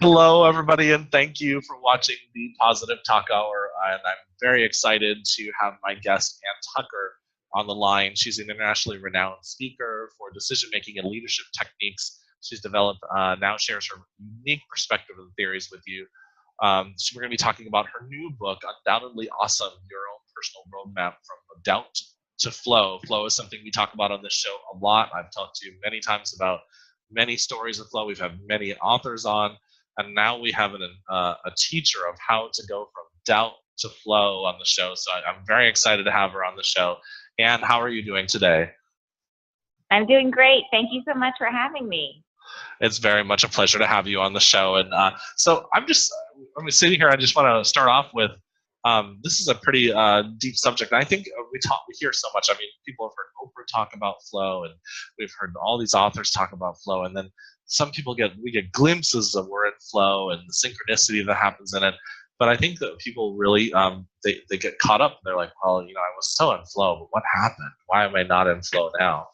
Hello, everybody, and thank you for watching the Positive Talk Hour. And I'm very excited to have my guest, Ann Tucker, on the line. She's an internationally renowned speaker for decision-making and leadership techniques. She's developed, now shares her unique perspective and theories with you. We're going to be talking about her new book, Undoubtedly Awesome, Your Own Personal Roadmap from Doubt to Flow. Flow is something we talk about on this show a lot. I've talked to you many times about many stories of flow. We've had many authors on. And now we have a teacher of how to go from doubt to flow on the show. So I'm very excited to have her on the show. Ann, how are you doing today? I'm doing great. Thank you so much for having me. It's very much a pleasure to have you on the show. And so I'm sitting here. I just want to start off with, this is a pretty deep subject. And I think we hear so much. I mean, people have heard Oprah talk about flow, and we've heard all these authors talk about flow. And then some people we get glimpses of we're in flow and the synchronicity that happens in it. But I think that people really, they get caught up. They're like, well, I was so in flow, but what happened? Why am I not in flow now?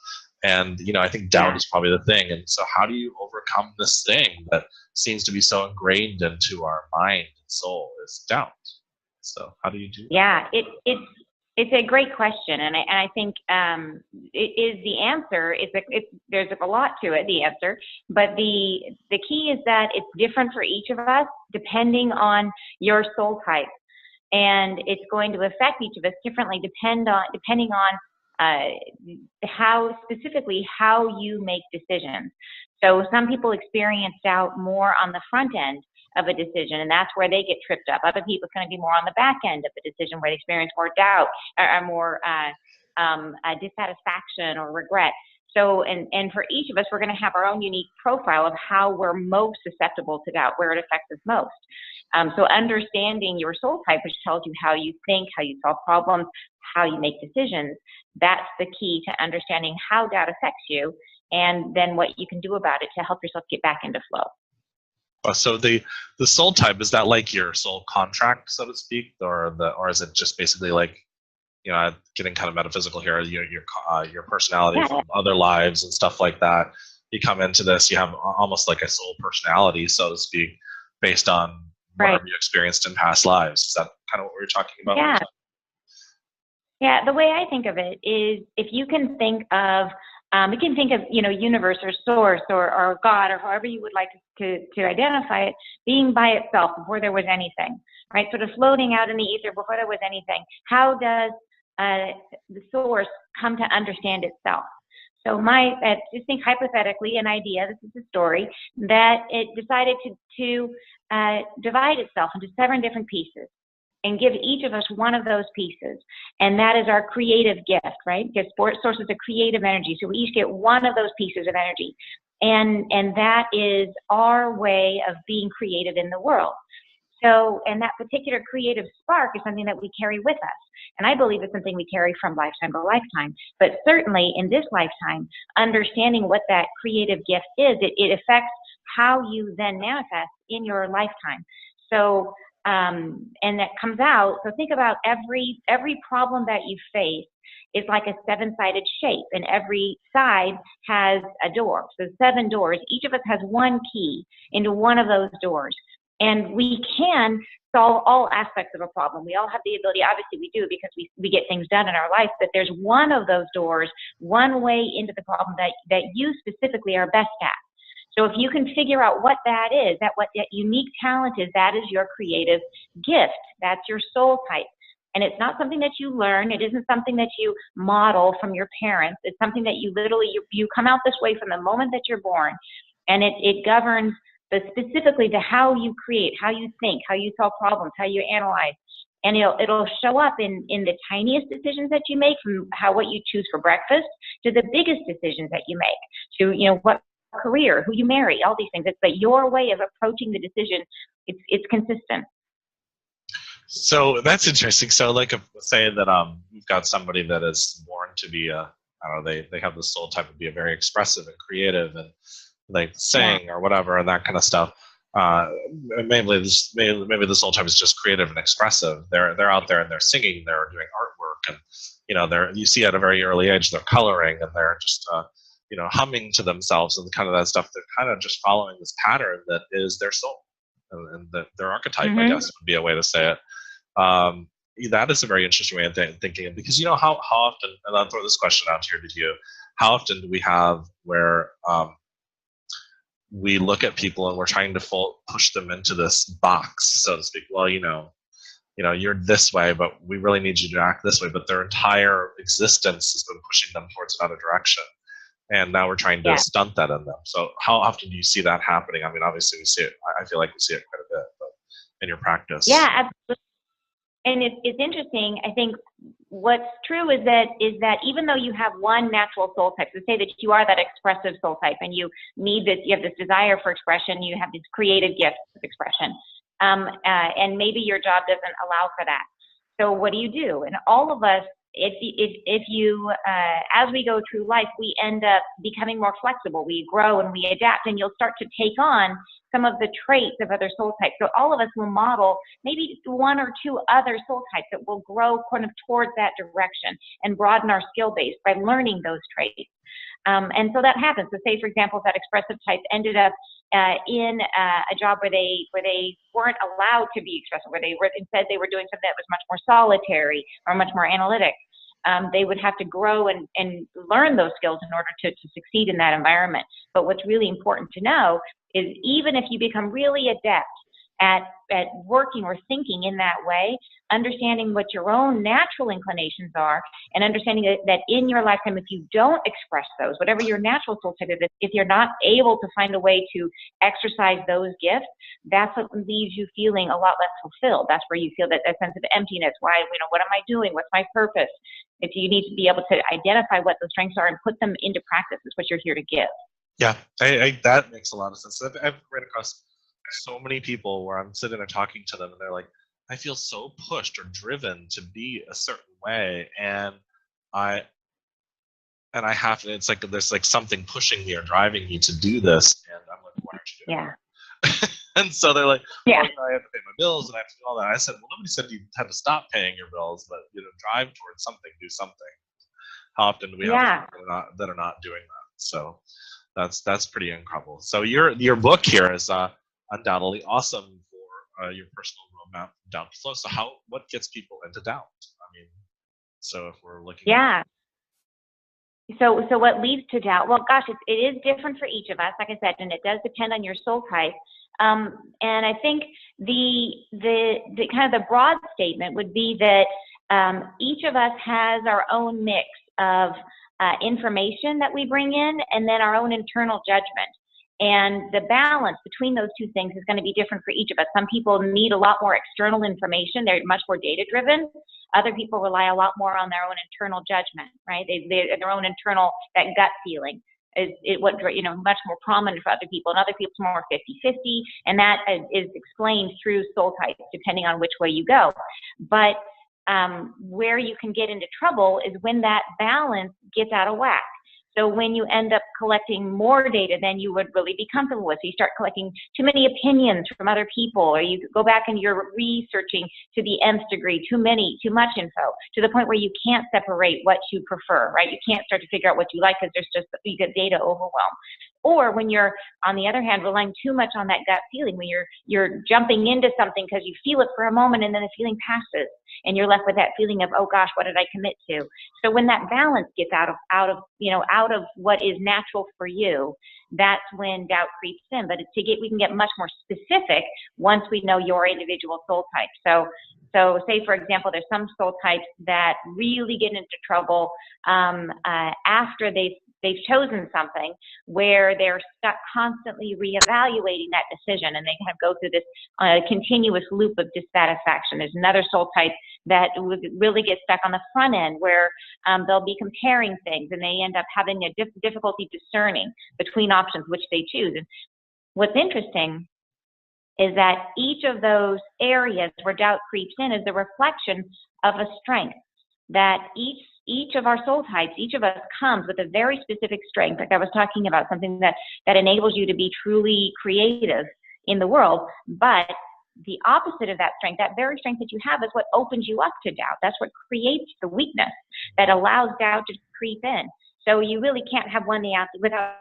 And, I think doubt is probably the thing. And so how do you overcome this thing that seems to be so ingrained into our mind and soul is doubt? So how do you do that? Yeah, it's a great question, and I think it is the answer. There's a lot to it, the answer, but the key is that it's different for each of us depending on your soul type, and it's going to affect each of us differently depending on how you make decisions. So some people experience doubt more on the front end of a decision, and that's where they get tripped up. Other people, it's going to be more on the back end of a decision where they experience more doubt or more dissatisfaction or regret. So, and for each of us, we're going to have our own unique profile of how we're most susceptible to doubt, where it affects us most. So understanding your soul type, which tells you how you think, how you solve problems, how you make decisions, that's the key to understanding how doubt affects you, and then what you can do about it to help yourself get back into flow. So the soul type, is that like your soul contract, so to speak, or is it just basically like, getting kind of metaphysical here, your personality from other lives and stuff like that? You come into this, you have almost like a soul personality, so to speak, based on whatever you experienced in past lives. Is that kind of what we were talking about? Yeah. Yeah, the way I think of it is, if you can think of, universe or source or God, or however you would like to identify it, being by itself before there was anything, right? Sort of floating out in the ether before there was anything. How does the source come to understand itself? So just think hypothetically, an idea, this is a story, that it decided to divide itself into 7 different pieces, and give each of us one of those pieces. And that is our creative gift, right? Because source is a creative energy. So we each get one of those pieces of energy. And that is our way of being creative in the world. So, and that particular creative spark is something that we carry with us. And I believe it's something we carry from lifetime to lifetime. But certainly in this lifetime, understanding what that creative gift is, it affects how you then manifest in your lifetime. So, and that comes out. So think about every problem that you face is like a 7-sided shape, and every side has a door. So 7 doors. Each of us has one key into one of those doors, and we can solve all aspects of a problem. We all have the ability. Obviously, we do, because we get things done in our life. But there's one of those doors, one way into the problem that you specifically are best at. So if you can figure out what that is, what that unique talent is, that is your creative gift. That's your soul type. And it's not something that you learn. It isn't something that you model from your parents. It's something that you literally, you come out this way from the moment that you're born. And it governs specifically to how you create, how you think, how you solve problems, how you analyze. And it'll show up in the tiniest decisions that you make, from what you choose for breakfast to the biggest decisions that you make, to, what career, who you marry, all these things. It's that your way of approaching the decision, it's consistent. So that's interesting. So like, say that you've got somebody that is born to be they have the soul type to be a very expressive and creative and like sing or whatever and that kind of stuff. Maybe the soul type is just creative and expressive. They're out there and they're singing, they're doing artwork, and you see at a very early age they're coloring, and they're just humming to themselves and kind of that stuff. They're kind of just following this pattern that is their soul. and their archetype, I guess, would be a way to say it. That is a very interesting way of thinking, because how often, and I'll throw this question out here to you, how often do we have where we look at people and we're trying to push them into this box, so to speak? Well, you're this way, but we really need you to act this way. But their entire existence has been pushing them towards another direction. And now we're trying to stunt that in them. So how often do you see that happening? I mean, obviously we see it. I feel like we see it quite a bit, but in your practice. Yeah, absolutely. And it's interesting. I think what's true is that even though you have one natural soul type, so say that you are that expressive soul type and you have this desire for expression, you have this creative gift of expression, and maybe your job doesn't allow for that. So what do? And all of us, if you, as we go through life, we end up becoming more flexible. We grow and we adapt, and you'll start to take on some of the traits of other soul types. So all of us will model maybe one or two other soul types that will grow kind of towards that direction and broaden our skill base by learning those traits. And so that happens. So say, for example, if that expressive type ended up in a job where they weren't allowed to be expressive, where instead they were doing something that was much more solitary or much more analytic. They would have to grow and learn those skills in order to succeed in that environment. But what's really important to know is even if you become really adept at working or thinking in that way, understanding what your own natural inclinations are, and understanding that in your lifetime, if you don't express those, whatever your natural soul type is, if you're not able to find a way to exercise those gifts, that's what leaves you feeling a lot less fulfilled. That's where you feel that sense of emptiness. Why, what am I doing? What's my purpose? If you need to be able to identify what those strengths are and put them into practice, is what you're here to give. Yeah, that makes a lot of sense. I've ran across so many people where I'm sitting there talking to them and they're like, I feel so pushed or driven to be a certain way, and I have to, it's like there's like something pushing me or driving me to do this, and I'm like, why aren't you doing that? And so they're like, I have to pay my bills and I have to do all that. I said, well, nobody said you had to stop paying your bills, but drive towards something, do something. How often do we have people that are not doing that? So that's pretty incredible. So your book here is undoubtedly awesome for your personal roadmap, Doubt to Flow. So what gets people into doubt? I mean, so if we're looking at So what leads to doubt? Well, gosh, it is different for each of us, like I said, and it does depend on your soul type. And I think the kind of the broad statement would be that each of us has our own mix of information that we bring in, and then our own internal judgment. And the balance between those two things is going to be different for each of us. Some people need a lot more external information. They're much more data-driven. Other people rely a lot more on their own internal judgment, right? Their own internal, that gut feeling is what, much more prominent for other people. And other people's more 50-50. And that is explained through soul types, depending on which way you go. But where you can get into trouble is when that balance gets out of whack. So when you end up collecting more data than you would really be comfortable with, so you start collecting too many opinions from other people, or you go back and you're researching to the nth degree, too much info, to the point where you can't separate what you prefer, right? You can't start to figure out what you like because you get data overwhelm. Or when you're, on the other hand, relying too much on that gut feeling, when you're jumping into something because you feel it for a moment and then the feeling passes and you're left with that feeling of, oh gosh, what did I commit to? So when that balance gets out of what is natural for you, that's when doubt creeps in. But we can get much more specific once we know your individual soul type. So say, for example, there's some soul types that really get into trouble after they've chosen something, where they're stuck constantly reevaluating that decision, and they kind of go through this continuous loop of dissatisfaction. There's another soul type that really gets stuck on the front end, where they'll be comparing things, and they end up having a difficulty discerning between options which they choose. And what's interesting is that each of those areas where doubt creeps in is the reflection of a strength, that each of our soul types, each of us comes with a very specific strength, like I was talking about, something that enables you to be truly creative in the world. But the opposite of that strength, that very strength that you have, is what opens you up to doubt. That's what creates the weakness that allows doubt to creep in. So you really can't have one without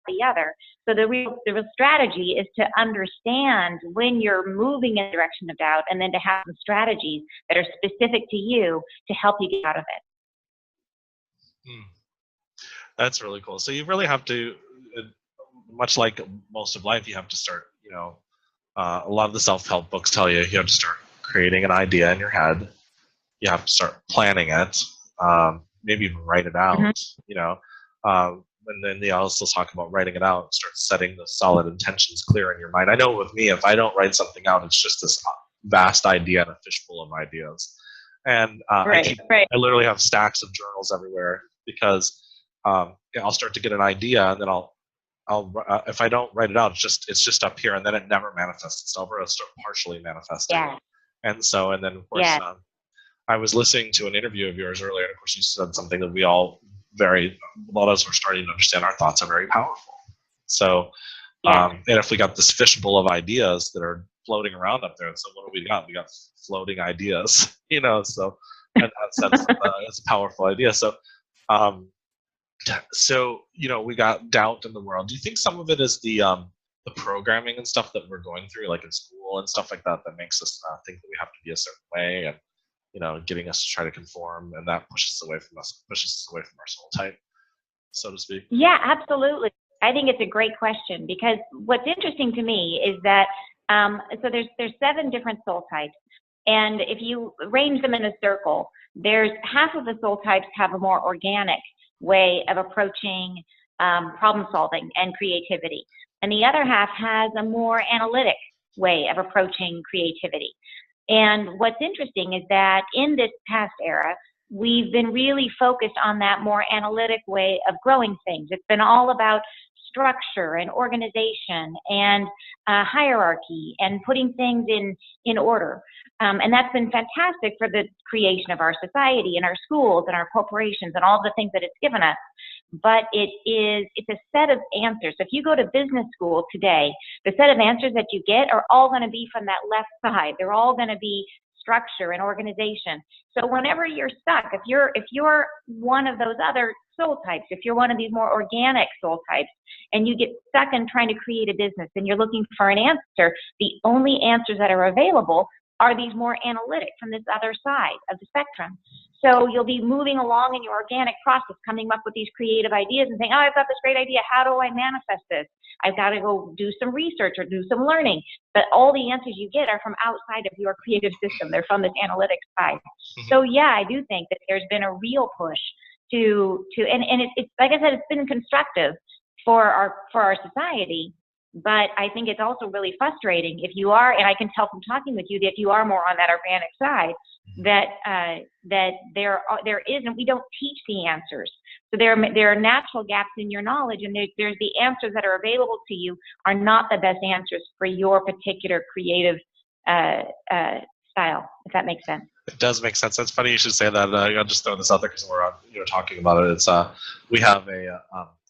the other. So the real strategy is to understand when you're moving in the direction of doubt, and then to have some strategies that are specific to you to help you get out of it. That's really cool. So you really have to, much like most of life, you have to start, a lot of the self-help books tell you you have to start creating an idea in your head. You have to start planning it, maybe even write it out, and then they also talk about writing it out, start setting the solid intentions clear in your mind. I know with me, if I don't write something out, it's just this vast idea and a fishbowl of ideas. And I literally have stacks of journals everywhere because I'll start to get an idea, and then I'll if I don't write it out, it's just up here, and then it never manifests itself, or it'll start partially manifesting. Yeah. And then of course, I was listening to an interview of yours earlier, and of course you said something that a lot of us are starting to understand. Our thoughts are very powerful. So, and if we got this fishbowl of ideas that are floating around up there, so what do we got? We got floating ideas, so in that sense, it's a powerful idea. So, we got doubt in the world. Do you think some of it is the programming and stuff that we're going through, like in school and stuff like that, that makes us think that we have to be a certain way, and getting us to try to conform, and that pushes us away from our soul type, so to speak? Yeah, absolutely. I think it's a great question, because what's interesting to me is that so there's 7 different soul types, and if you arrange them in a circle, there's half of the soul types have a more organic way of approaching problem solving and creativity, and the other half has a more analytic way of approaching creativity. And what's interesting is that in this past era, we've been really focused on that more analytic way of growing things. It's been all about structure and organization and hierarchy and putting things in order. And that's been fantastic for the creation of our society and our schools and our corporations and all the things that it's given us. But it's a set of answers. So if you go to business school today, the set of answers that you get are all going to be from that left side. They're all going to be structure and organization. So whenever you're stuck, if you're one of those other soul types, if you're one of these more organic soul types, and you get stuck in trying to create a business and you're looking for an answer, the only answers that are available are these more analytic from this other side of the spectrum. So you'll be moving along in your organic process, coming up with these creative ideas and saying, oh, I've got this great idea. How do I manifest this? I've got to go do some research or do some learning. But all the answers you get are from outside of your creative system. They're from this analytic side. So yeah, I do think that there's been a real push to and it's like I said, it's been constructive for our society. But I think it's also really frustrating if you are, and I can tell from talking with you that you are more on that organic side, that there isn't, we don't teach the answers. So there are natural gaps in your knowledge, and there's the answers that are available to you are not the best answers for your particular creative style, if that makes sense. It does make sense. It's funny you should say that. I'll just throw this out there because we're talking about it. It's we have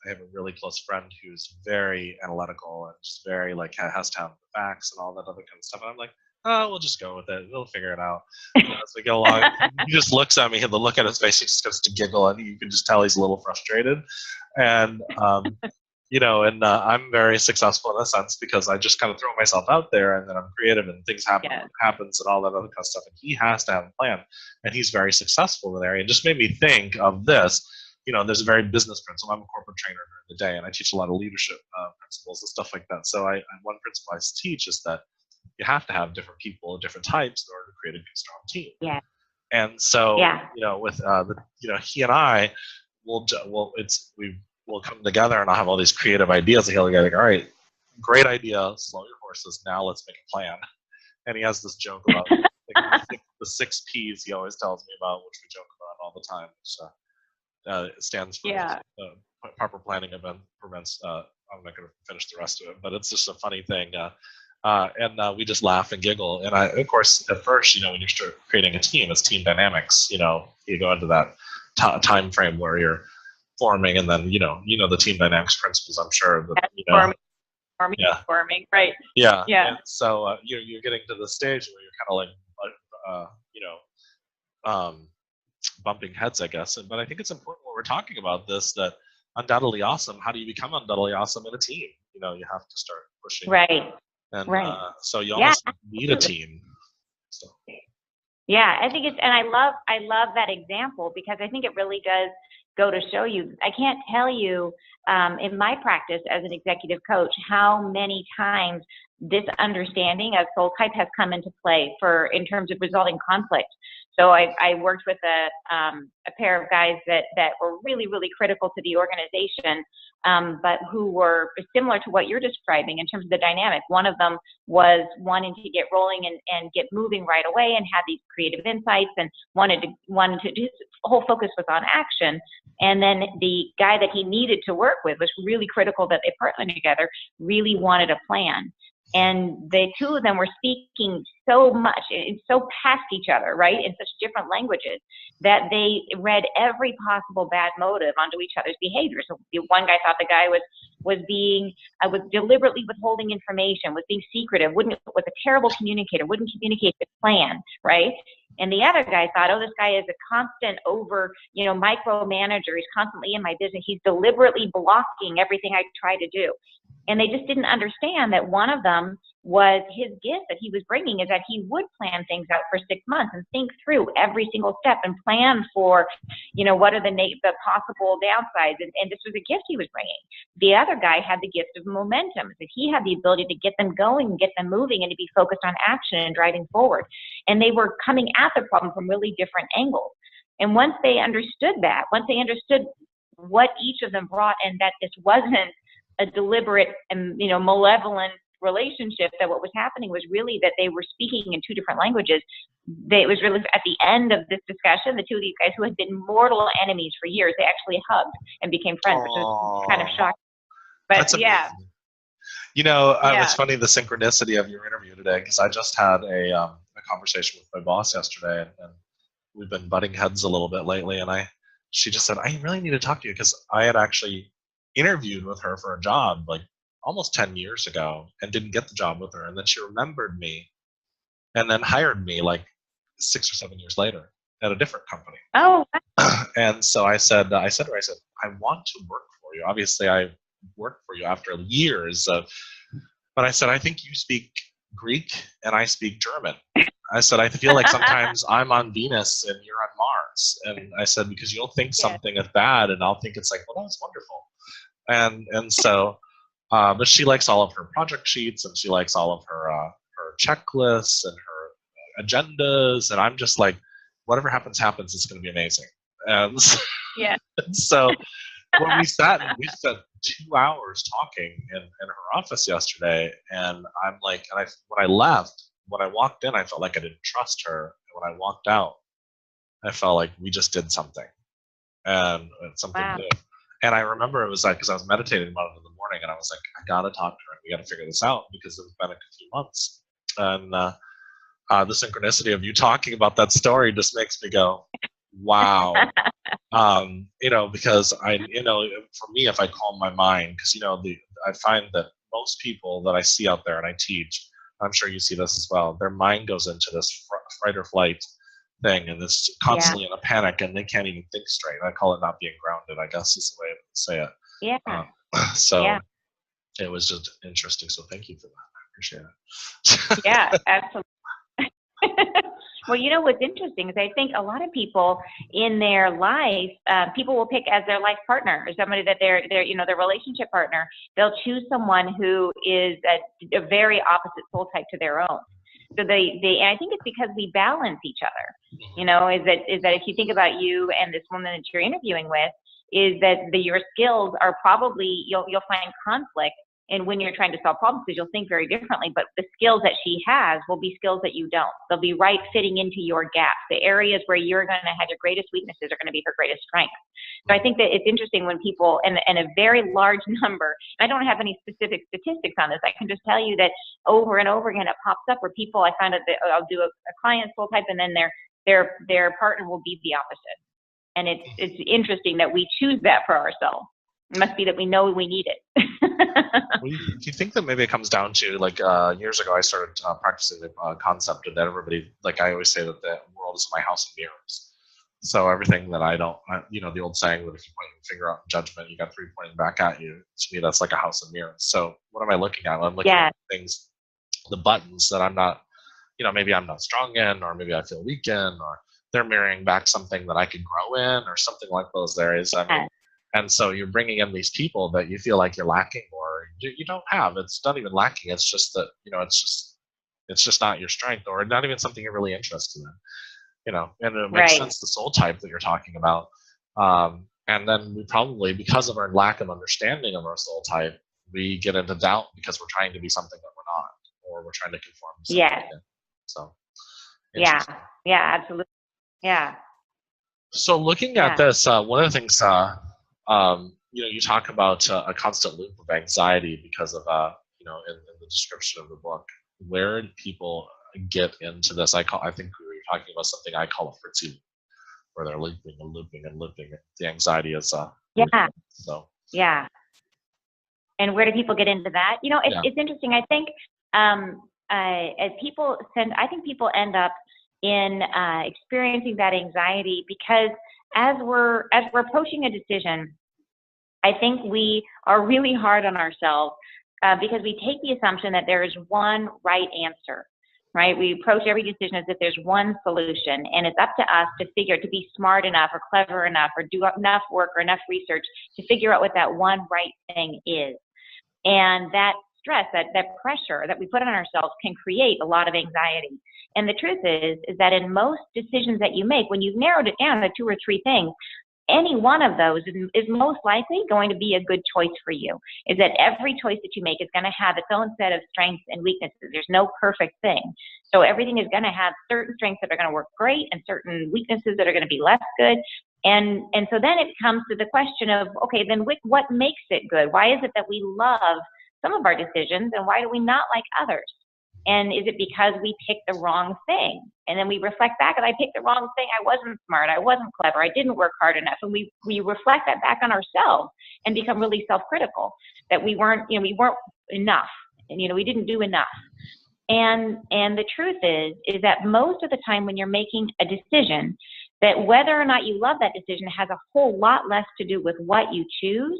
I have a really close friend who's very analytical and just very has to have the facts and all that other kind of stuff. And I'm like, oh, we'll just go with it. We'll figure it out. As we go along, he just looks at me, and the look at his face, he just starts to giggle, and you can just tell he's a little frustrated. And I'm very successful in a sense because I just kind of throw myself out there, and then I'm creative, and things happens and all that other kind of stuff. And he has to have a plan, and he's very successful in the area. It just made me think of this. There's a very business principle. I'm a corporate trainer during the day, and I teach a lot of leadership principles and stuff like that. So one principle I teach is that you have to have different people, different types, in order to create a good, strong team. Yeah. And so, with he and I we'll come together, and I'll have all these creative ideas, and he'll go like, all right, great idea, slow your horses. Now let's make a plan. And he has this joke about the 6 P's he always tells me about, which we joke about all the time. So, it stands for proper planning event prevents. I'm not going to finish the rest of it, but it's just a funny thing. And we just laugh and giggle. And of course, at first, when you start creating a team, it's team dynamics. You go into that time frame where you're forming, and then the team dynamics principles. I'm sure that forming, right? Yeah. And so you're getting to the stage where you're kind of bumping heads, I guess. But I think it's important when we're talking about this that undoubtedly awesome, how do you become undoubtedly awesome in a team? You know, you have to start pushing. Right. And Right. so you Yeah. almost need a team. So. Yeah, I think and I love that example, because I think it really does go to show you. I can't tell you in my practice as an executive coach how many times this understanding of soul type has come into play in terms of resolving conflict. So I worked with a pair of guys that were really, really critical to the organization, but who were similar to what you're describing in terms of the dynamic. One of them was wanting to get rolling and get moving right away and had these creative insights and wanted to his whole focus was on action. And then the guy that he needed to work with was really critical that they partner together, really wanted a plan. And the two of them were speaking so much and so past each other, right, in such different languages, that they read every possible bad motive onto each other's behavior. So one guy thought the guy was deliberately withholding information, was being secretive, was a terrible communicator, wouldn't communicate the plan, right? And the other guy thought, oh, this guy is a constant micromanager. He's constantly in my business. He's deliberately blocking everything I try to do. And they just didn't understand that one of them was his gift that he was bringing, is that he would plan things out for 6 months and think through every single step and plan for, what are the possible downsides. And this was a gift he was bringing. The other guy had the gift of momentum, that he had the ability to get them going and get them moving and to be focused on action and driving forward. And they were coming at the problem from really different angles. And once they understood what each of them brought, and that this wasn't a deliberate and malevolent relationship, that what was happening was really that they were speaking in two different languages. It was really at the end of this discussion, the two of these guys who had been mortal enemies for years, they actually hugged and became friends, which was kind of shocking. But that's yeah, amazing. It's funny, the synchronicity of your interview today, because I just had a conversation with my boss yesterday, and we've been butting heads a little bit lately, and she just said, I really need to talk to you, because I had actually interviewed with her for a job like almost 10 years ago and didn't get the job with her, and then she remembered me and then hired me like 6 or 7 years later at a different company. Oh. And so I said to her, I want to work for you. Obviously I worked for you after years of, but I said, I think you speak Greek and I speak German. I said, I feel like sometimes I'm on Venus and you're on Mars. And I said, because you'll think something is bad and I'll think it's like, well, that was wonderful. And so, but she likes all of her project sheets and she likes all of her checklists and her agendas. And I'm just like, whatever happens, it's going to be amazing. And so, so when we spent 2 hours talking in her office yesterday, and I'm like, when I walked in, I felt like I didn't trust her. And when I walked out, I felt like we just did something, and it's something new. And I remember it was like, because I was meditating about it in the morning, and I was like, I gotta talk to her, and we gotta figure this out, because it's been a few months. And the synchronicity of you talking about that story just makes me go, wow. Because for me, if I calm my mind, because I find that most people that I see out there and I teach, I'm sure you see this as well, their mind goes into this fight or flight thing, and it's constantly in a panic, and they can't even think straight. I call it not being grounded, I guess is the way to say it. So it was just interesting. So thank you for that. I appreciate it. Yeah, absolutely. Well, what's interesting is I think a lot of people in their life, people will pick as their life partner or somebody that their relationship partner. They'll choose someone who is a very opposite soul type to their own. So and I think it's because we balance each other. Is that if you think about you and this woman that you're interviewing with, is that your skills are probably you'll find conflict. And when you're trying to solve problems, because you'll think very differently, but the skills that she has will be skills that you don't. They'll be right fitting into your gaps. The areas where you're going to have your greatest weaknesses are going to be her greatest strengths. So I think that it's interesting when people, and a very large number, I don't have any specific statistics on this. I can just tell you that over and over again, it pops up where people, I find that I'll do a client soul type, and then their partner will be the opposite. And it's interesting that we choose that for ourselves. It must be that we know we need it. Do you think that maybe it comes down to, like, years ago I started practicing the concept of that everybody, like I always say that the world is my house of mirrors. So everything that the old saying that if you point your finger out in judgment, you got three pointing back at you. To me, that's like a house of mirrors. So what am I looking at? I'm looking Yeah. at things, the buttons that I'm not, maybe I'm not strong in, or maybe I feel weak in, or they're mirroring back something that I could grow in, or something like those areas. I mean, and so you're bringing in these people that you feel like you're lacking, or you don't have. It's not even lacking. It's just that, it's just not your strength, or not even something you're really interested in. And it makes Right. sense, the soul type that you're talking about. And then we probably, because of our lack of understanding of our soul type, we get into doubt because we're trying to be something that we're not, or we're trying to conform to something. Yeah. So, Yeah. Yeah, absolutely. Yeah. So looking at this, one of the things, you talk about a constant loop of anxiety because of, in the description of the book. Where do people get into this? I think we were talking about something I call a Fritzy loop, where they're looping and looping and looping. The anxiety is yeah. So Yeah. And where do people get into that? It's interesting. I think as people I think people end up in experiencing that anxiety because as we're approaching a decision, I think we are really hard on ourselves because we take the assumption that there is one right answer, right? We approach every decision as if there's one solution, and it's up to us to be smart enough or clever enough or do enough work or enough research to figure out what that one right thing is. And that stress, that pressure that we put on ourselves can create a lot of anxiety. And the truth is that in most decisions that you make, when you've narrowed it down to 2 or 3 things, any one of those is most likely going to be a good choice for you. Is that every choice that you make is going to have its own set of strengths and weaknesses. There's no perfect thing. So everything is going to have certain strengths that are going to work great and certain weaknesses that are going to be less good. And so then it comes to the question of, okay, then what makes it good? Why is it that we love some of our decisions and why do we not like others? And is it because we picked the wrong thing? And then we reflect back, and I picked the wrong thing. I wasn't smart. I wasn't clever. I didn't work hard enough. And we reflect that back on ourselves and become really self-critical that we weren't enough. And, we didn't do enough. And the truth is that most of the time when you're making a decision, that whether or not you love that decision has a whole lot less to do with what you choose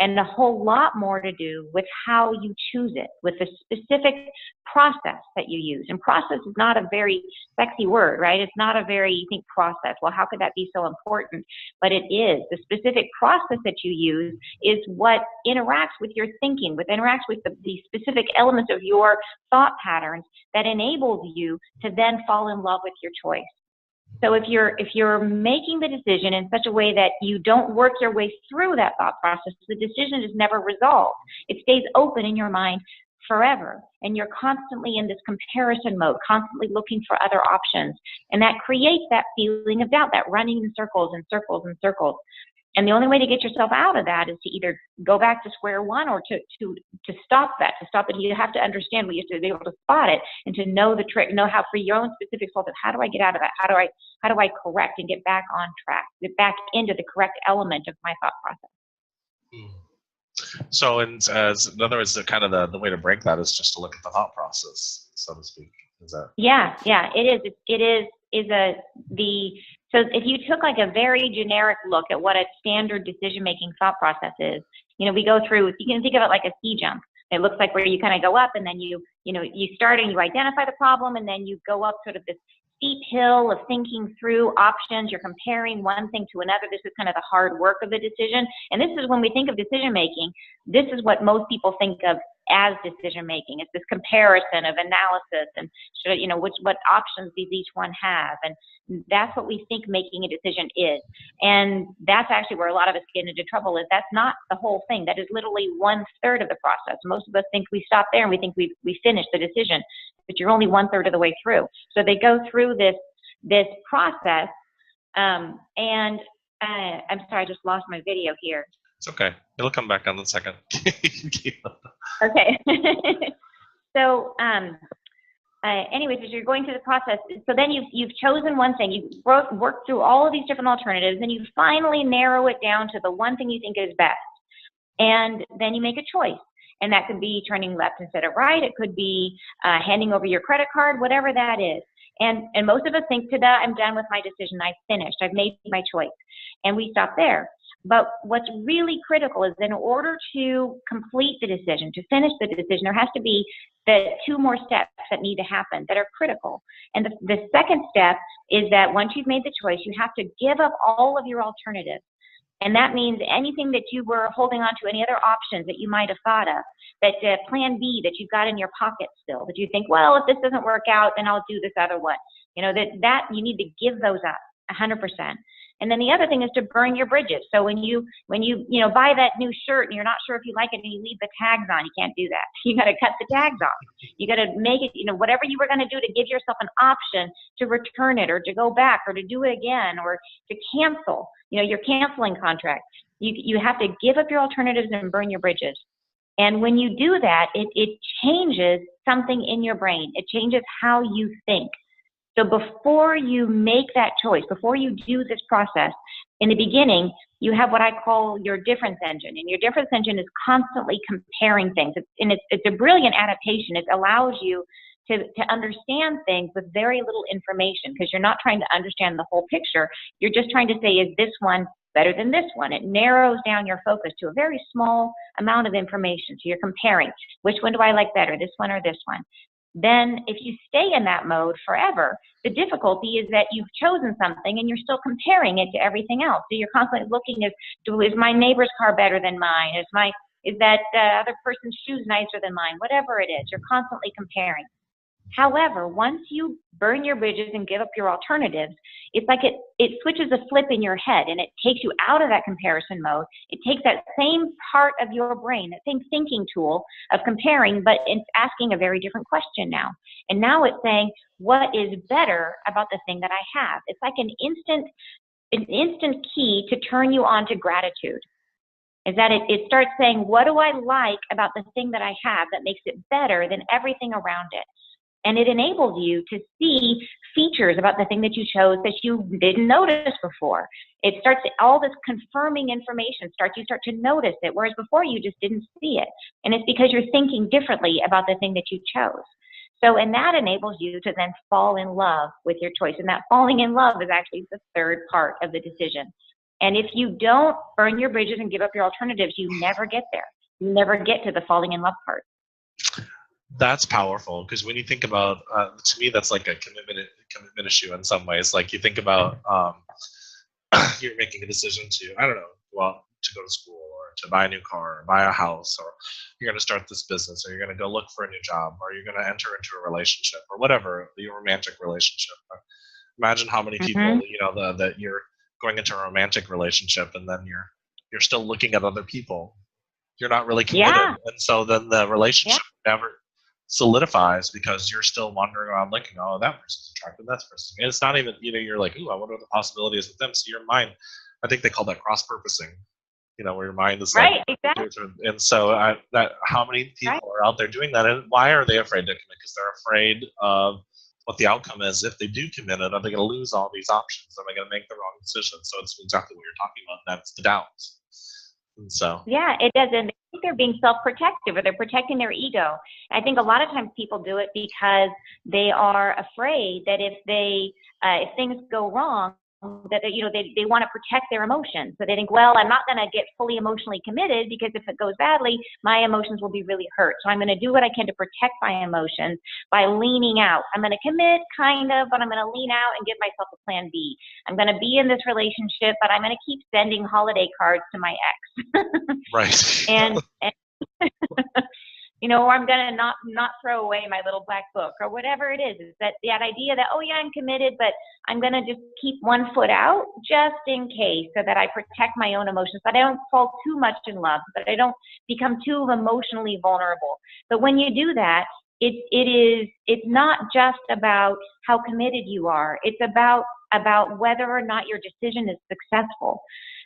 and a whole lot more to do with how you choose it, with the specific process that you use. And process is not a very sexy word, right? It's not a very, you think process. Well, how could that be so important? But it is. The specific process that you use is what interacts with your thinking, interacts with the specific elements of your thought patterns that enables you to then fall in love with your choice. So if you're making the decision in such a way that you don't work your way through that thought process, the decision is never resolved. It stays open in your mind forever. And you're constantly in this comparison mode, constantly looking for other options. And that creates that feeling of doubt, that running in circles and circles and circles. And the only way to get yourself out of that is to either go back to square one or to stop that. To stop it, you have to understand. We have to be able to spot it and to know the trick, know how for your own specific self. How do I get out of that? How do I correct and get back on track? Get back into the correct element of my thought process. So, in other words, the way to break that is just to look at the thought process, so to speak. Is that? Yeah, it is. So if you took like a very generic look at what a standard decision-making thought process is, we go through, you can think of it like a ski jump. It looks like where you kind of go up and then you start and you identify the problem and then you go up sort of this steep hill of thinking through options. You're comparing one thing to another. This is kind of the hard work of the decision. And this is when we think of decision-making, this is what most people think of as decision-making. It's this comparison of analysis and what options does each one have. And that's what we think making a decision is. And that's actually where a lot of us get into trouble is that's not the whole thing. That is literally 1/3 of the process. Most of us think we stop there and we think we finished the decision, but you're only 1/3 of the way through. So they go through this process. I'm sorry, I just lost my video here. It's okay. It'll come back on in a second. Okay. So, anyways, as you're going through the process, so then you've chosen one thing, you've worked through all of these different alternatives, and you finally narrow it down to the one thing you think is best. And then you make a choice. And that could be turning left instead of right. It could be handing over your credit card, whatever that is. And most of us think to that, I'm done with my decision, I've finished, I've made my choice, and we stop there. But what's really critical is in order to complete the decision, to finish the decision, there has to be the 2 more steps that need to happen that are critical. And the second step is that once you've made the choice, you have to give up all of your alternatives. And that means anything that you were holding on to, any other options that you might have thought of, that plan B that you've got in your pocket still, that you think, well, if this doesn't work out, then I'll do this other one. You know, that you need to give those up 100%. And then the other thing is to burn your bridges. So when you buy that new shirt and you're not sure if you like it and you leave the tags on, you can't do that. You got to cut the tags off. You got to make it, whatever you were going to do to give yourself an option to return it or to go back or to do it again or to cancel, your canceling contract. You have to give up your alternatives and burn your bridges. And when you do that, it changes something in your brain. It changes how you think. So before you make that choice, before you do this process, in the beginning, you have what I call your difference engine. And your difference engine is constantly comparing things. It's a brilliant adaptation. It allows you to understand things with very little information because you're not trying to understand the whole picture. You're just trying to say, is this one better than this one? It narrows down your focus to a very small amount of information. So you're comparing, which one do I like better, this one or this one? Then if you stay in that mode forever, the difficulty is that you've chosen something and you're still comparing it to everything else. So you're constantly looking is my neighbor's car better than mine? Is that other person's shoes nicer than mine? Whatever it is, you're constantly comparing. However, once you burn your bridges and give up your alternatives, it's like it switches a flip in your head and it takes you out of that comparison mode. It takes that same part of your brain, that same thinking tool of comparing, but it's asking a very different question now. And now it's saying, what is better about the thing that I have? It's like an instant key to turn you on to gratitude. Is that it starts saying, what do I like about the thing that I have that makes it better than everything around it? And it enables you to see features about the thing that you chose that you didn't notice before. It starts, all this confirming information you start to notice it, whereas before you just didn't see it. And it's because you're thinking differently about the thing that you chose. So, and that enables you to then fall in love with your choice. And that falling in love is actually the third part of the decision. And if you don't burn your bridges and give up your alternatives, you never get there. You never get to the falling in love part. That's powerful because when you think about, to me, that's like a commitment issue in some ways. Like you think about, you're making a decision to, I don't know, to go to school or to buy a new car or buy a house, or you're going to start this business, or you're going to go look for a new job, or you're going to enter into a relationship or whatever, your romantic relationship. Imagine how many people, that you're going into a romantic relationship and then you're still looking at other people. You're not really committed. Yeah. And so then the relationship never solidifies because you're still wandering around looking, oh, that person's attractive, that person. And it's not even, you're like, ooh, I wonder what the possibility is with them. So your mind, I think they call that cross-purposing, where your mind is right, like, exactly. And so how many people are out there doing that? And why are they afraid to commit? Because they're afraid of what the outcome is. If they do commit it, are they going to lose all these options? Am I going to make the wrong decision? So it's exactly what you're talking about. That's the doubt. And so yeah, it does. And they think they're being self-protective or they're protecting their ego. I think a lot of times people do it because they are afraid that if things go wrong, that they want to protect their emotions. So they think, well, I'm not going to get fully emotionally committed because if it goes badly, my emotions will be really hurt. So I'm going to do what I can to protect my emotions by leaning out. I'm going to commit kind of, but I'm going to lean out and give myself a plan B. I'm going to be in this relationship, but I'm going to keep sending holiday cards to my ex. Right. and or I'm going to not throw away my little black book or whatever it is. It's that idea that, oh yeah, I'm committed, but I'm going to just keep one foot out just in case so that I protect my own emotions, that I don't fall too much in love, that I don't become too emotionally vulnerable. But when you do that, it's not just about how committed you are. It's about whether or not your decision is successful,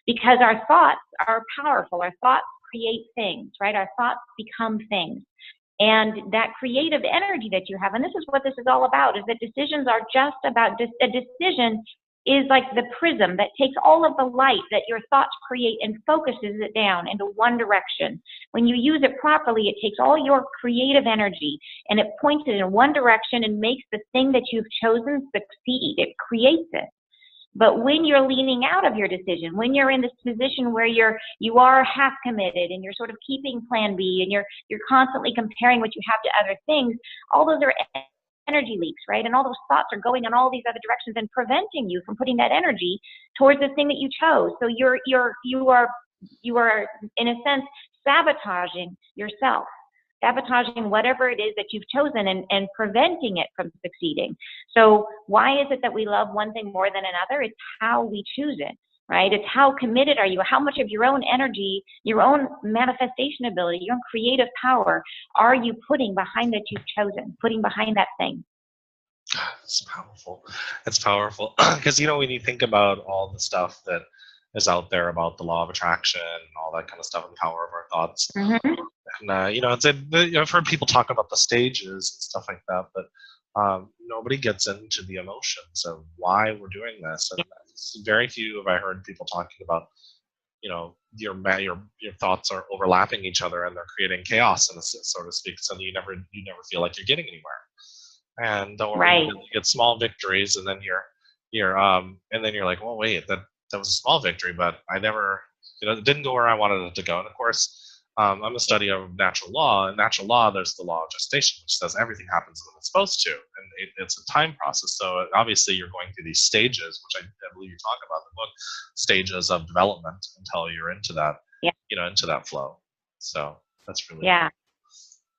because our thoughts are powerful. Our thoughts create things, right? Our thoughts become things. And that creative energy that you have, and this is what this is all about, is that decisions are just about, a decision is like the prism that takes all of the light that your thoughts create and focuses it down into one direction. When you use it properly, it takes all your creative energy and it points it in one direction and makes the thing that you've chosen succeed. It creates it. But when you're leaning out of your decision, when you're in this position where you are half committed and you're sort of keeping plan B and you're constantly comparing what you have to other things, all those are energy leaks, right? And all those thoughts are going in all these other directions and preventing you from putting that energy towards the thing that you chose. So you are in a sense sabotaging yourself, sabotaging whatever it is that you've chosen and preventing it from succeeding. So why is it that we love one thing more than another? It's how we choose it, right? It's how committed are you? How much of your own energy, your own manifestation ability, your own creative power are you putting behind that you've chosen, putting behind that thing? It's powerful. It's powerful because when you think about all the stuff that is out there about the law of attraction and all that kind of stuff and power of our thoughts, Mm-hmm. and I've heard people talk about the stages and stuff like that, but nobody gets into the emotions of why we're doing this. And very few have I heard people talking about, your thoughts are overlapping each other and they're creating chaos, in a sense, so to speak. So you never feel like you're getting anywhere. And Right. you get small victories, and then you're like, well, wait, that was a small victory, but I never, it didn't go where I wanted it to go. And of course, I'm a study of natural law. In natural law, there's the law of gestation, which says everything happens when it's supposed to, and it's a time process. So obviously, you're going through these stages, which I believe you talk about in the book, stages of development until you're into that, Yeah. into that flow. So that's really Yeah. cool.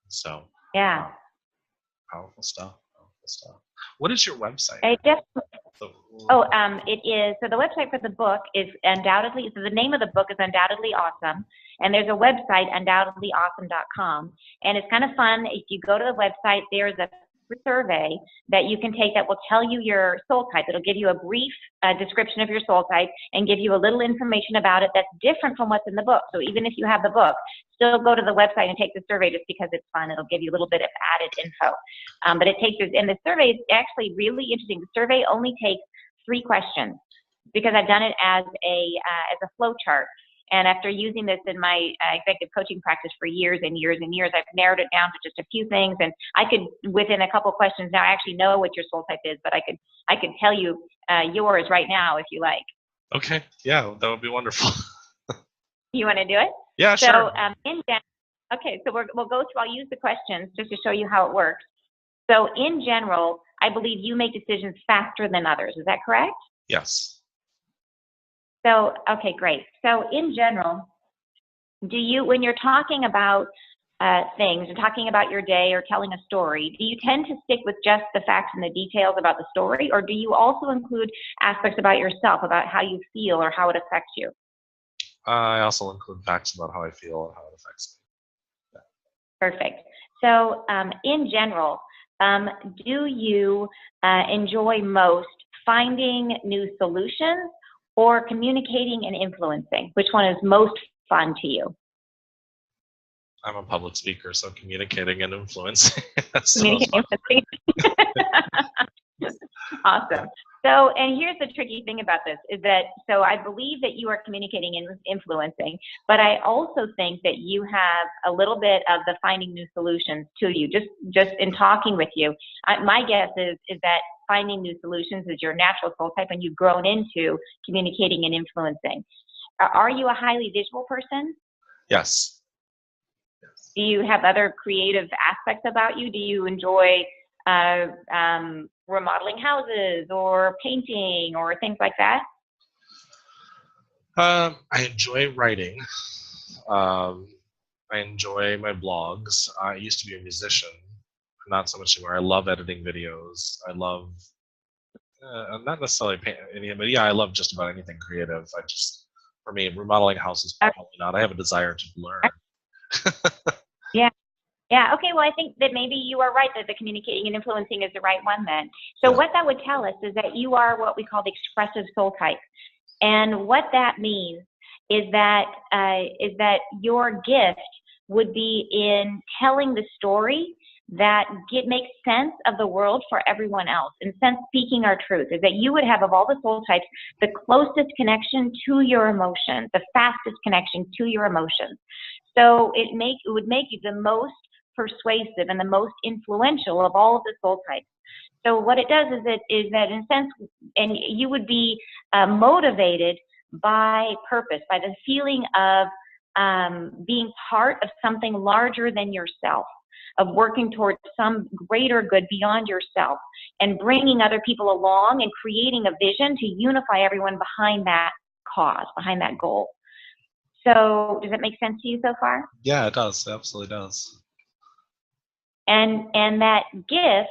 So Yeah. powerful stuff. What is your website? It is. So the website for the book is undoubtedly, so the name of the book is Undoubtedly Awesome. And there's a website, undoubtedlyawesome.com. And it's kind of fun. If you go to the website, there's a survey that you can take that will tell you your soul type. It'll give you a brief description of your soul type and give you a little information about it that's different from what's in the book. So even if you have the book, still go to the website and take the survey just because it's fun. It'll give you a little bit of added info. But it takes, and the survey is actually really interesting. The survey only takes 3 questions because I've done it as a flow chart. And after using this in my executive coaching practice for years and years and years, I've narrowed it down to just a few things. And I could, within a couple questions now, I actually know what your soul type is, but I could tell you yours right now if you like. Okay. Yeah, that would be wonderful. You want to do it? Yeah, so, sure. Okay, so we'll go through, I'll use the questions just to show you how it works. So in general, I believe you make decisions faster than others. Is that correct? Yes. So, okay, great. So in general, when you're talking about things and talking about your day or telling a story, do you tend to stick with just the facts and the details about the story, or do you also include aspects about yourself, about how you feel or how it affects you? I also include facts about how I feel and how it affects me. Yeah. Perfect. So in general, do you enjoy most finding new solutions or communicating and influencing? Which one is most fun to you? I'm a public speaker, so communicating and influencing. Communicating and influencing. Awesome. So, and here's the tricky thing about this is that, so I believe that you are communicating and influencing, but I also think that you have a little bit of the finding new solutions to you, just in talking with you. My guess is that finding new solutions is your natural soul type and you've grown into communicating and influencing. Are you a highly visual person? Yes. Do you have other creative aspects about you? Do you enjoy remodeling houses or painting or things like that? I enjoy writing. I enjoy my blogs. I used to be a musician, not so much anymore. I love editing videos. I love, not necessarily painting, but yeah, I love just about anything creative. For me, remodeling houses probably not. I have a desire to learn. Yeah. Yeah. Okay. Well, I think that maybe you are right that the communicating and influencing is the right one then. So what that would tell us is that you are what we call the expressive soul type. And what that means is that your gift would be in telling the story that makes sense of the world for everyone else. In sense, speaking our truth is that you would have, of all the soul types, the closest connection to your emotions, the fastest connection to your emotions. So it would make you the most persuasive and the most influential of all of the soul types. So what it does is that in a sense, and you would be motivated by purpose, by the feeling of being part of something larger than yourself, of working towards some greater good beyond yourself, and bringing other people along and creating a vision to unify everyone behind that cause, behind that goal. So does that make sense to you so far? Yeah, it does. It absolutely does. And that gift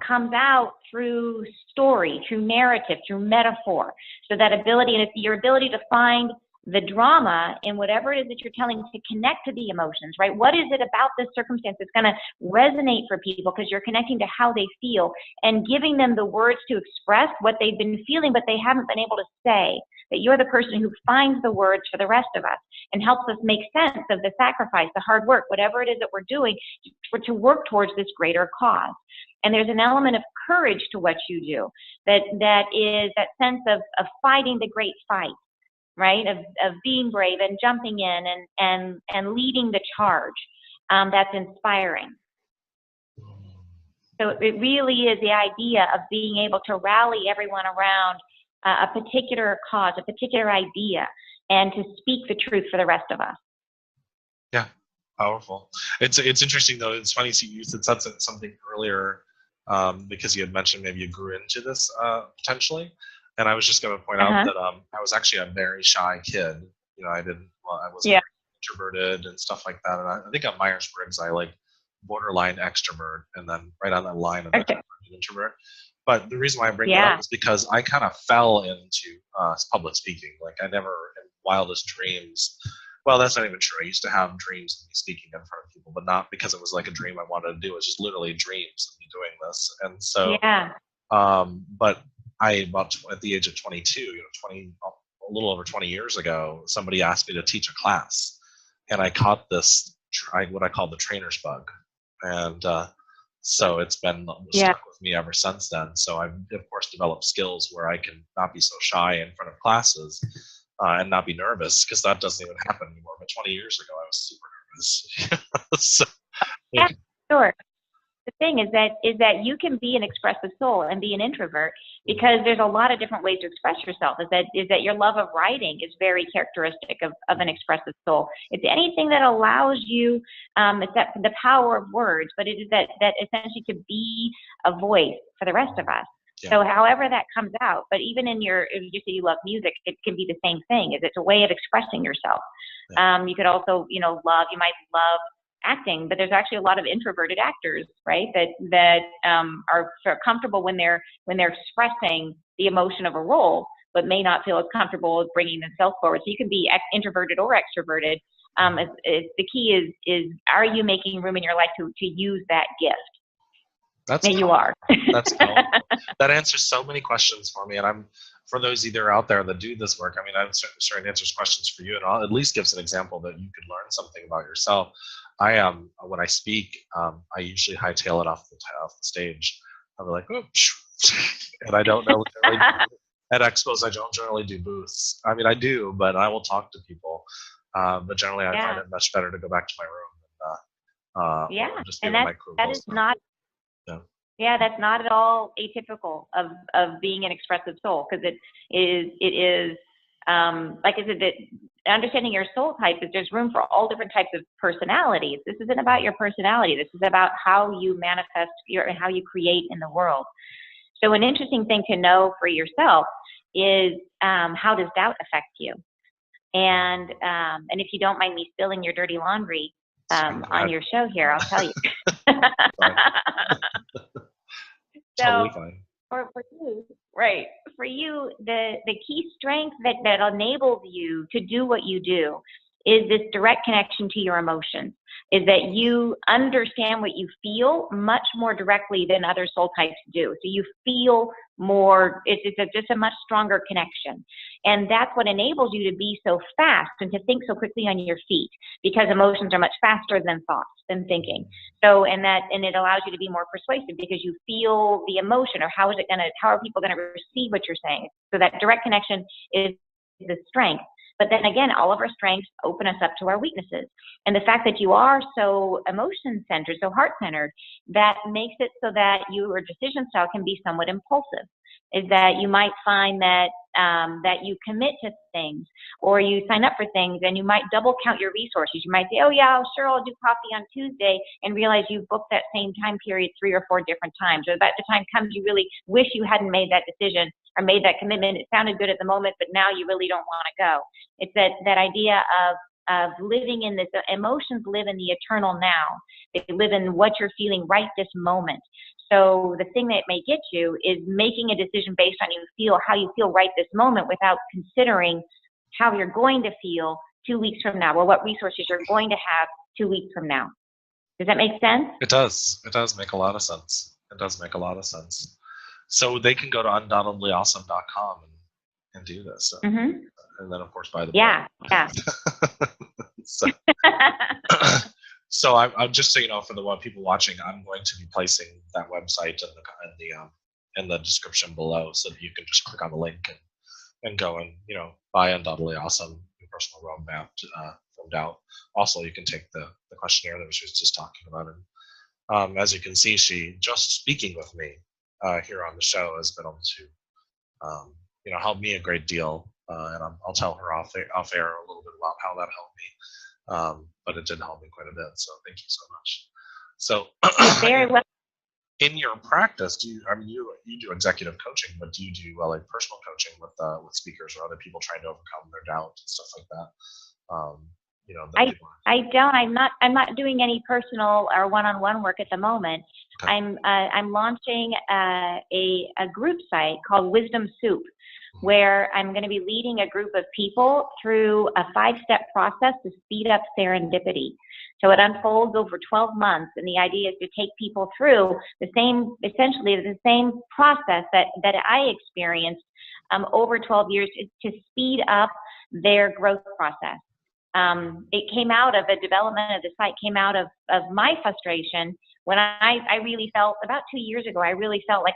comes out through story, through narrative, through metaphor. So that ability, and it's your ability to find the drama in whatever it is that you're telling, to connect to the emotions, right? What is it about this circumstance that's going to resonate for people because you're connecting to how they feel and giving them the words to express what they've been feeling, but they haven't been able to say. That you're the person who finds the words for the rest of us and helps us make sense of the sacrifice, the hard work, whatever it is that we're doing to work towards this greater cause. And there's an element of courage to what you do, that is that sense of fighting the great fight, right? Of being brave and jumping in and leading the charge. That's inspiring. So it really is the idea of being able to rally everyone around a particular cause, a particular idea, and to speak the truth for the rest of us. Yeah, powerful. It's interesting though. It's funny you said something earlier because you had mentioned maybe you grew into this potentially, and I was just going to point out that I was actually a very shy kid. You know, I was introverted and stuff like that, and I think on Myers-Briggs I like borderline extrovert, and then right on that line of extrovert and introvert. But the reason why I bring that up is because I kind of fell into public speaking. Like I never, in wildest dreams, well, that's not even true. I used to have dreams of me speaking in front of people, but not because it was like a dream I wanted to do. It was just literally dreams of me doing this. And so, but at the age of 22, a little over 20 years ago, somebody asked me to teach a class, and I caught this, what I call the trainer's bug. And so it's been stuck with me ever since then. So I've, of course, developed skills where I can not be so shy in front of classes and not be nervous, because that doesn't even happen anymore. But 20 years ago, I was super nervous. So, yeah, sure. The thing is that you can be an expressive soul and be an introvert, because there's a lot of different ways to express yourself. Is that your love of writing is very characteristic of an expressive soul. It's anything that allows you, it's that the power of words, but it is that essentially to be a voice for the rest of us. Yeah. So however that comes out, but even if you say you love music, it can be the same thing. It's a way of expressing yourself. Yeah. You could also, you might love acting, but there's actually a lot of introverted actors, right? That are sort of comfortable when they're expressing the emotion of a role, but may not feel as comfortable as bringing themselves forward. So you can be introverted or extroverted. The key is are you making room in your life to use that gift? And you are. That's cool. That answers so many questions for me, and I'm for those either out there that do this work. I mean, I'm sure it answers questions for you, and at least gives an example that you could learn something about yourself. I when I speak, I usually hightail it off the stage. I'm like, oh, and I don't know. At expos, I don't generally do booths. I mean, I do, but I will talk to people. But generally, I find it much better to go back to my room and just be with my crew. That is not. Yeah, that's not at all atypical of being an expressive soul, because it is like I said, that understanding your soul type is there's room for all different types of personalities. This isn't about your personality. This is about how you manifest and how you create in the world. So an interesting thing to know for yourself is how does doubt affect you? And if you don't mind me spilling your dirty laundry on your show here, I'll tell you. Totally fine. For you, right? For you, the key strength that enables you to do what you do is this direct connection to your emotions, is that you understand what you feel much more directly than other soul types do. So you feel more, just a much stronger connection. And that's what enables you to be so fast and to think so quickly on your feet, because emotions are much faster than thoughts, than thinking. So, and it allows you to be more persuasive because you feel the emotion, or how are people gonna receive what you're saying? So that direct connection is the strength. But then again, all of our strengths open us up to our weaknesses. And the fact that you are so emotion-centered, so heart-centered, that makes it so that your decision style can be somewhat impulsive. Is that you might find that that you commit to things, or you sign up for things, and you might double count your resources. You might say, oh yeah, sure, I'll do coffee on Tuesday, and realize you've booked that same time period 3 or 4 different times. Or by the time comes, you really wish you hadn't made that decision or made that commitment. It sounded good at the moment, but now you really don't want to go. It's that idea of living in this. Emotions live in the eternal now. They live in what you're feeling right this moment. So the thing that may get you is making a decision based on how you feel right this moment, without considering how you're going to feel 2 weeks from now, or what resources you're going to have 2 weeks from now. Does that make sense? It does. It does make a lot of sense. It does make a lot of sense. So they can go to undoubtedlyawesome.com and do this. Mm-hmm. And then, of course, buy the book. Yeah. So I'm just so you know, for the people watching, I'm going to be placing that website in the description below, so that you can just click on the link and go and buy Undoubtedly Awesome, Your Personal Roadmap filled out. Also, you can take the questionnaire that she was just talking about, and as you can see, she just speaking with me here on the show has been able to help me a great deal, and I'll tell her off air a little bit about how that helped me. But it did help me quite a bit, so thank you so much. So very well. In your practice, you do executive coaching, but do you do like personal coaching with speakers or other people trying to overcome their doubt and stuff like that? I don't. I'm not doing any personal or one-on-one work at the moment. Okay. I'm launching a group site called Wisdom Soup, where I'm going to be leading a group of people through a 5-step process to speed up serendipity. So it unfolds over 12 months, and the idea is to take people through essentially the same process that I experienced over 12 years to speed up their growth process. It came out of the development of the site, came out of my frustration when I really felt, about 2 years ago, I really felt like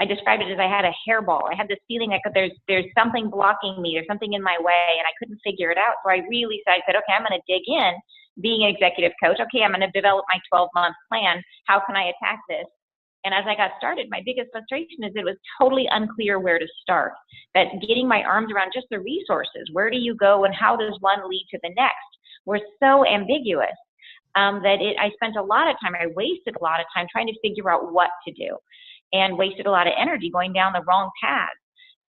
I described it as I had a hairball. I had this feeling like there's something blocking me, there's something in my way, and I couldn't figure it out. So I said, okay, I'm going to dig in, being an executive coach. Okay, I'm going to develop my 12-month plan. How can I attack this? And as I got started, my biggest frustration is it was totally unclear where to start. That getting my arms around just the resources, where do you go and how does one lead to the next, were so ambiguous that I spent a lot of time, I wasted a lot of time trying to figure out what to do, and wasted a lot of energy going down the wrong path.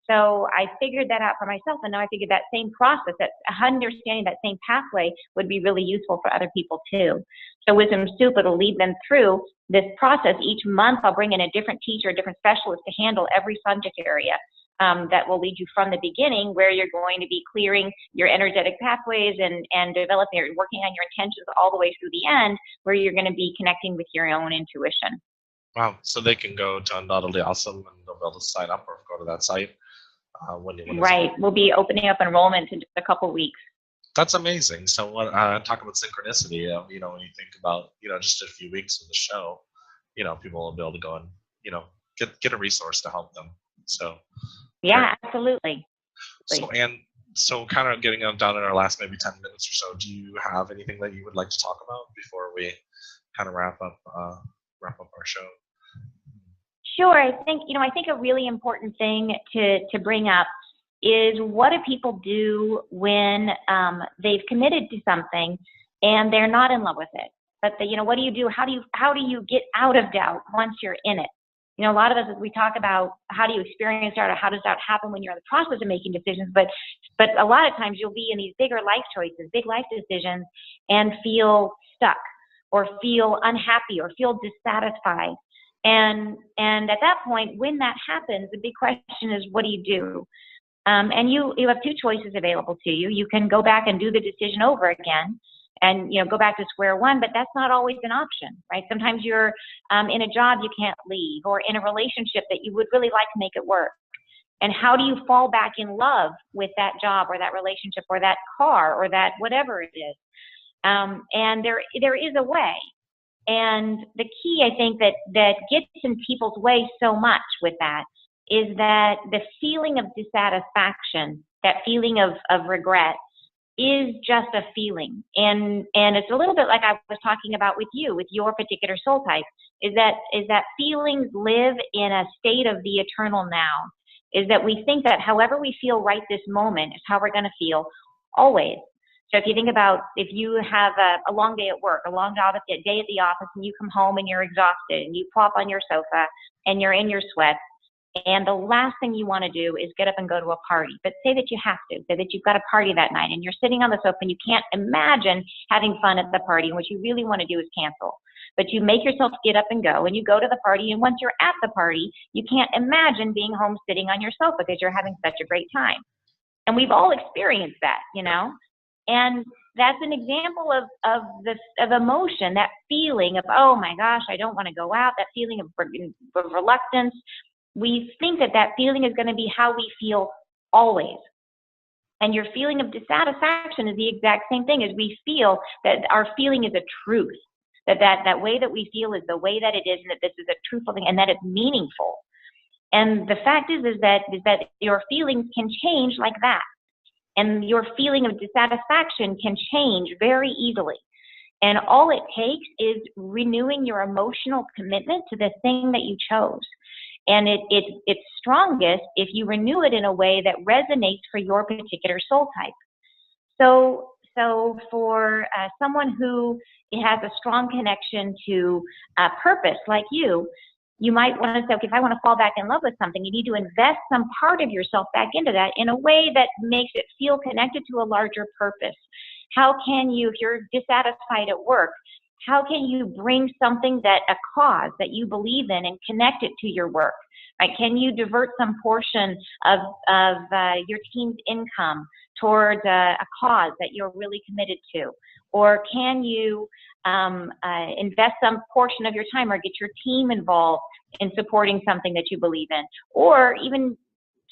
So I figured that out for myself, and now I figured that same process, that understanding that same pathway would be really useful for other people too. So Wisdom Soup, it'll lead them through this process. Each month I'll bring in a different teacher, a different specialist to handle every subject area that will lead you from the beginning, where you're going to be clearing your energetic pathways and working on your intentions all the way through the end, where you're going to be connecting with your own intuition. Wow. So they can go to Undoubtedly Awesome and they'll be able to sign up or go to that site. Right. We'll be opening up enrollment in just a couple weeks. That's amazing. So talk about synchronicity, when you think about, just a few weeks of the show, people will be able to go and, get a resource to help them. So. Yeah, absolutely. So kind of getting down in our last maybe 10 minutes or so, do you have anything that you would like to talk about before we kind of wrap up our show? Sure. I think a really important thing to bring up is, what do people do when they've committed to something and they're not in love with it? But what do you do? How do you get out of doubt once you're in it? A lot of us, as we talk about how do you experience doubt, or how does doubt happen when you're in the process of making decisions, but a lot of times you'll be in these bigger life choices, big life decisions, and feel stuck, or feel unhappy, or feel dissatisfied. And at that point, when that happens, the big question is, what do you do? And you have two choices available to you. You can go back and do the decision over again and, go back to square one, but that's not always an option, right? Sometimes you're in a job you can't leave, or in a relationship that you would really like to make it work. And how do you fall back in love with that job or that relationship or that car or that whatever it is? And there is a way. And the key, I think, that gets in people's way so much with that is that the feeling of dissatisfaction, that feeling of regret, is just a feeling. And it's a little bit like I was talking about with you, with your particular soul type, is that feelings live in a state of the eternal now. Is that we think that however we feel right this moment is how we're going to feel always. So if you think about, if you have a long day at work, a long day at the office, and you come home and you're exhausted and you plop on your sofa and you're in your sweats, and the last thing you want to do is get up and go to a party. But say that you have to, say that you've got a party that night and you're sitting on the sofa and you can't imagine having fun at the party, and what you really want to do is cancel. But you make yourself get up and go, and you go to the party, and once you're at the party, you can't imagine being home sitting on your sofa because you're having such a great time. And we've all experienced that, And that's an example of emotion, that feeling of, oh my gosh, I don't want to go out, that feeling of reluctance. We think that feeling is going to be how we feel always. And your feeling of dissatisfaction is the exact same thing, as we feel that our feeling is a truth, that way that we feel is the way that it is, and that this is a truthful thing, and that it's meaningful. And the fact is that your feelings can change like that. And your feeling of dissatisfaction can change very easily. And all it takes is renewing your emotional commitment to the thing that you chose. And it's strongest if you renew it in a way that resonates for your particular soul type. So for someone who has a strong connection to purpose like you might want to say, okay, if I want to fall back in love with something, you need to invest some part of yourself back into that in a way that makes it feel connected to a larger purpose. How can you, if you're dissatisfied at work, how can you bring something, a cause that you believe in, and connect it to your work? Right? Can you divert some portion of your team's income towards a cause that you're really committed to? Or can you invest some portion of your time, or get your team involved in supporting something that you believe in? Or even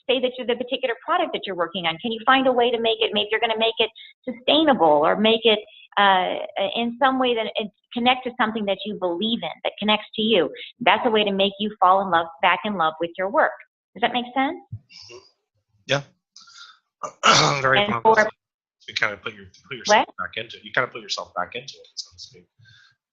say that you're the particular product that you're working on. Can you find a way to make it, maybe you're going to make it sustainable, or make it in some way that it connect to something that you believe in, that connects to you. That's a way to make you fall in love, back in love with your work. Does that make sense? Yeah. Very powerful. You kind of put yourself back into it. You kind of put yourself back into it, so to speak.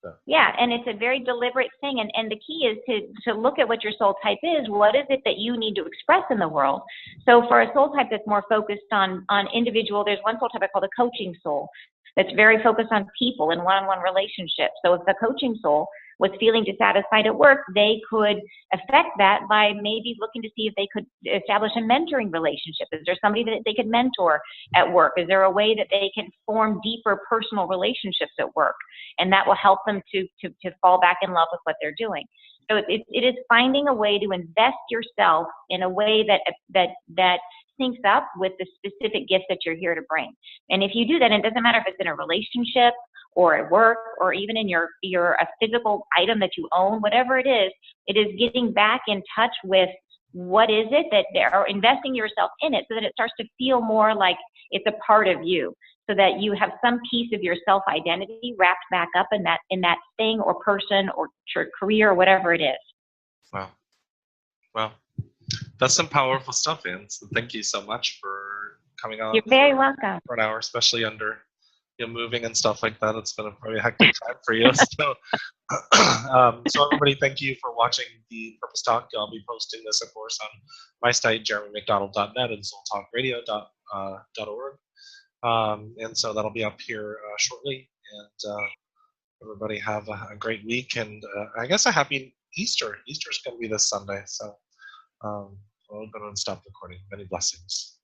So. Yeah, and it's a very deliberate thing. And the key is to look at what your soul type is. What is it that you need to express in the world? So for a soul type that's more focused on individual, there's one soul type I call the coaching soul, that's very focused on people and one-on-one relationships. So if the coaching soul was feeling dissatisfied at work, they could affect that by maybe looking to see if they could establish a mentoring relationship. Is there somebody that they could mentor at work? Is there a way that they can form deeper personal relationships at work? And that will help them to fall back in love with what they're doing. So it is finding a way to invest yourself in a way that syncs up with the specific gifts that you're here to bring. And if you do that, and it doesn't matter if it's in a relationship or at work or even in your a physical item that you own, whatever it is getting back in touch with what is it that they're investing yourself in it, so that it starts to feel more like it's a part of you, so that you have some piece of your self-identity wrapped back up in that thing or person or career or whatever it is. Wow. Well, that's some powerful stuff, Anne. So thank you so much for coming on. You're very welcome. For an hour, especially under moving and stuff like that. It's been a very hectic time for you. So, so everybody, thank you for watching the Purpose Talk. I'll be posting this, of course, on my site, jeremymcdonald.net, and soultalkradio.org. And so that'll be up here shortly. And everybody have a great week, and I guess a happy Easter. Easter's going to be this Sunday. So we're going to stop recording. Many blessings.